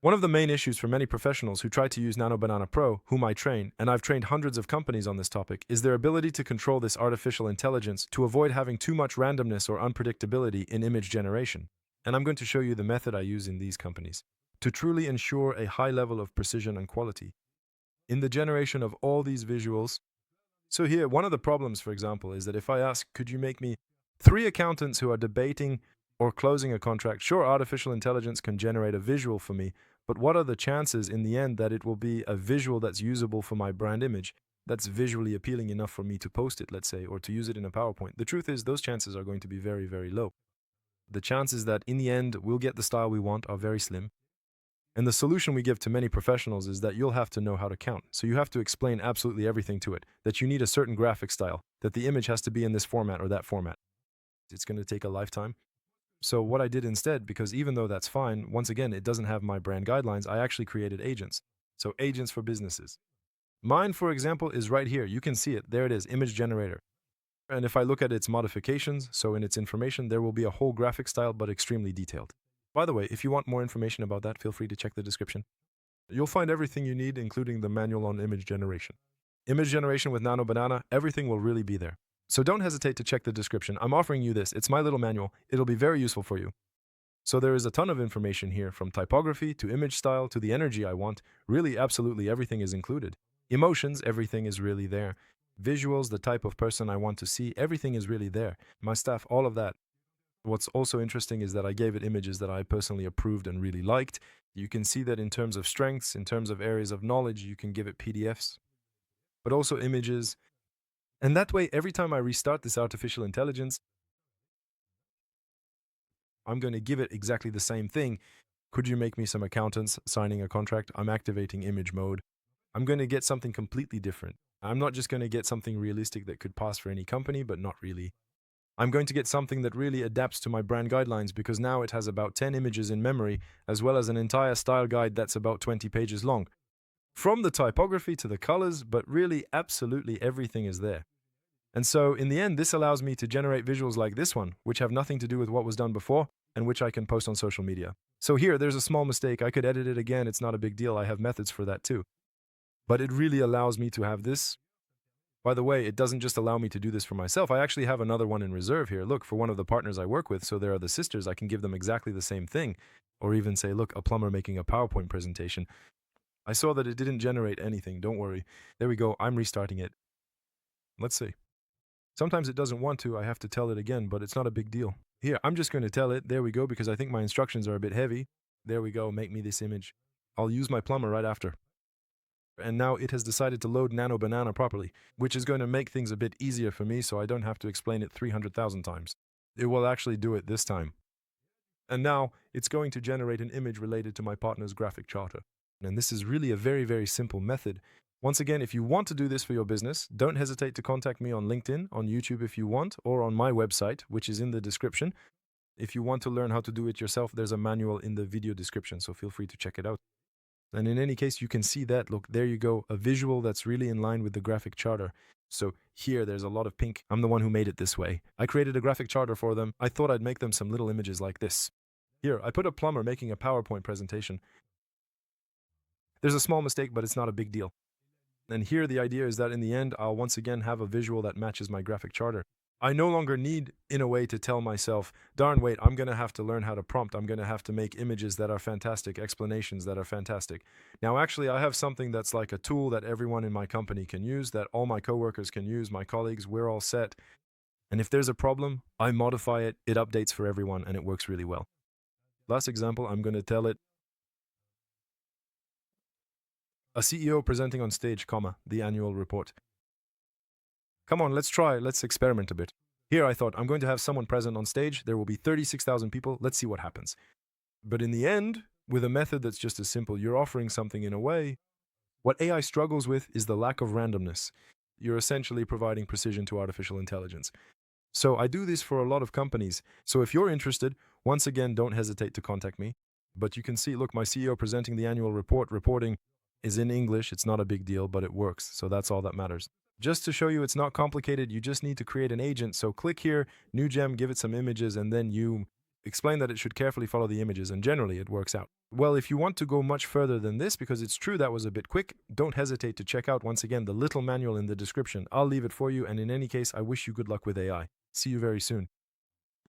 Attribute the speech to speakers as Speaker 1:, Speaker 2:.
Speaker 1: One of the main issues for many professionals who try to use Nano Banana Pro, whom I train, and I've trained hundreds of companies on this topic, is their ability to control this artificial intelligence to avoid having too much randomness or unpredictability in image generation. And I'm going to show you the method I use in these companies to truly ensure a high level of precision and quality in the generation of all these visuals. So here, one of the problems, for example, is that if I ask, could you make me 3 accountants who are debating or closing a contract, sure, artificial intelligence can generate a visual for me, but what are the chances in the end that it will be a visual that's usable for my brand image, that's visually appealing enough for me to post it, let's say, or to use it in a PowerPoint? The truth is, those chances are going to be very, very low. The chances that in the end we'll get the style we want are very slim. And the solution we give to many professionals is that you'll have to know how to count. So you have to explain absolutely everything to it, that you need a certain graphic style, that the image has to be in this format or that format. It's going to take a lifetime. So what I did instead, because even though that's fine, once again, it doesn't have my brand guidelines, I actually created agents. So agents for businesses. Mine, for example, is right here. You can see it. There it is, image generator. And if I look at its modifications, so in its information, there will be a whole graphic style, but extremely detailed. By the way, if you want more information about that, feel free to check the description. You'll find everything you need, including the manual on image generation. Image generation with Nano Banana, everything will really be there. So don't hesitate to check the description. I'm offering you this. It's my little manual. It'll be very useful for you. So there is a ton of information here, from typography to image style to the energy I want. Really, absolutely everything is included. Emotions, everything is really there. Visuals, the type of person I want to see, everything is really there. My staff, all of that. What's also interesting is that I gave it images that I personally approved and really liked. You can see that in terms of strengths, in terms of areas of knowledge, you can give it PDFs, but also images. And that way, every time I restart this artificial intelligence, I'm going to give it exactly the same thing. Could you make me some accountants signing a contract? I'm activating image mode. I'm going to get something completely different. I'm not just going to get something realistic that could pass for any company, but not really. I'm going to get something that really adapts to my brand guidelines, because now it has about 10 images in memory, as well as an entire style guide that's about 20 pages long. From the typography to the colors, but really absolutely everything is there. And so in the end, this allows me to generate visuals like this one, which have nothing to do with what was done before, and which I can post on social media. So here, there's a small mistake. I could edit it again. It's not a big deal. I have methods for that too. But it really allows me to have this. By the way, it doesn't just allow me to do this for myself. I actually have another one in reserve here. Look, for one of the partners I work with, so there are the sisters, I can give them exactly the same thing. Or even say, look, a plumber making a PowerPoint presentation. I saw that it didn't generate anything. Don't worry. There we go. I'm restarting it. Let's see. Sometimes it doesn't want to. I have to tell it again, but it's not a big deal. Here, I'm just going to tell it. There we go, because I think my instructions are a bit heavy. There we go. Make me this image. I'll use my plumber right after. And now it has decided to load Nano Banana properly, which is going to make things a bit easier for me, so I don't have to explain it 300,000 times. It will actually do it this time. And now it's going to generate an image related to my partner's graphic charter. And this is really a very, very simple method. Once again, if you want to do this for your business, don't hesitate to contact me on LinkedIn, on YouTube if you want, or on my website, which is in the description. If you want to learn how to do it yourself, there's a manual in the video description, so feel free to check it out. And in any case, you can see that, look, there you go, a visual that's really in line with the graphic charter. So here, there's a lot of pink. I'm the one who made it this way. I created a graphic charter for them. I thought I'd make them some little images like this. Here, I put a plumber making a PowerPoint presentation. There's a small mistake, but it's not a big deal. And here, the idea is that in the end, I'll once again have a visual that matches my graphic charter. I no longer need, in a way, to tell myself, darn, wait, I'm going to have to learn how to prompt. I'm going to have to make images that are fantastic, explanations that are fantastic. Now, actually, I have something that's like a tool that everyone in my company can use, that all my coworkers can use, my colleagues, we're all set. And if there's a problem, I modify it, it updates for everyone, and it works really well. Last example, I'm going to tell it, a CEO presenting on stage, the annual report. Come on, let's try. Let's experiment a bit. Here I thought, I'm going to have someone present on stage. There will be 36,000 people. Let's see what happens. But in the end, with a method that's just as simple, you're offering something in a way. What AI struggles with is the lack of randomness. You're essentially providing precision to artificial intelligence. So I do this for a lot of companies. So if you're interested, once again, don't hesitate to contact me. But you can see, look, my CEO presenting the annual reporting is in English. It's not a big deal, but it works. So that's all that matters. Just to show you it's not complicated, you just need to create an agent. So click here, new gem, give it some images, and then you explain that it should carefully follow the images, and generally it works out. Well, if you want to go much further than this, because it's true that was a bit quick, don't hesitate to check out, once again, the little manual in the description. I'll leave it for you, and in any case, I wish you good luck with AI. See you very soon.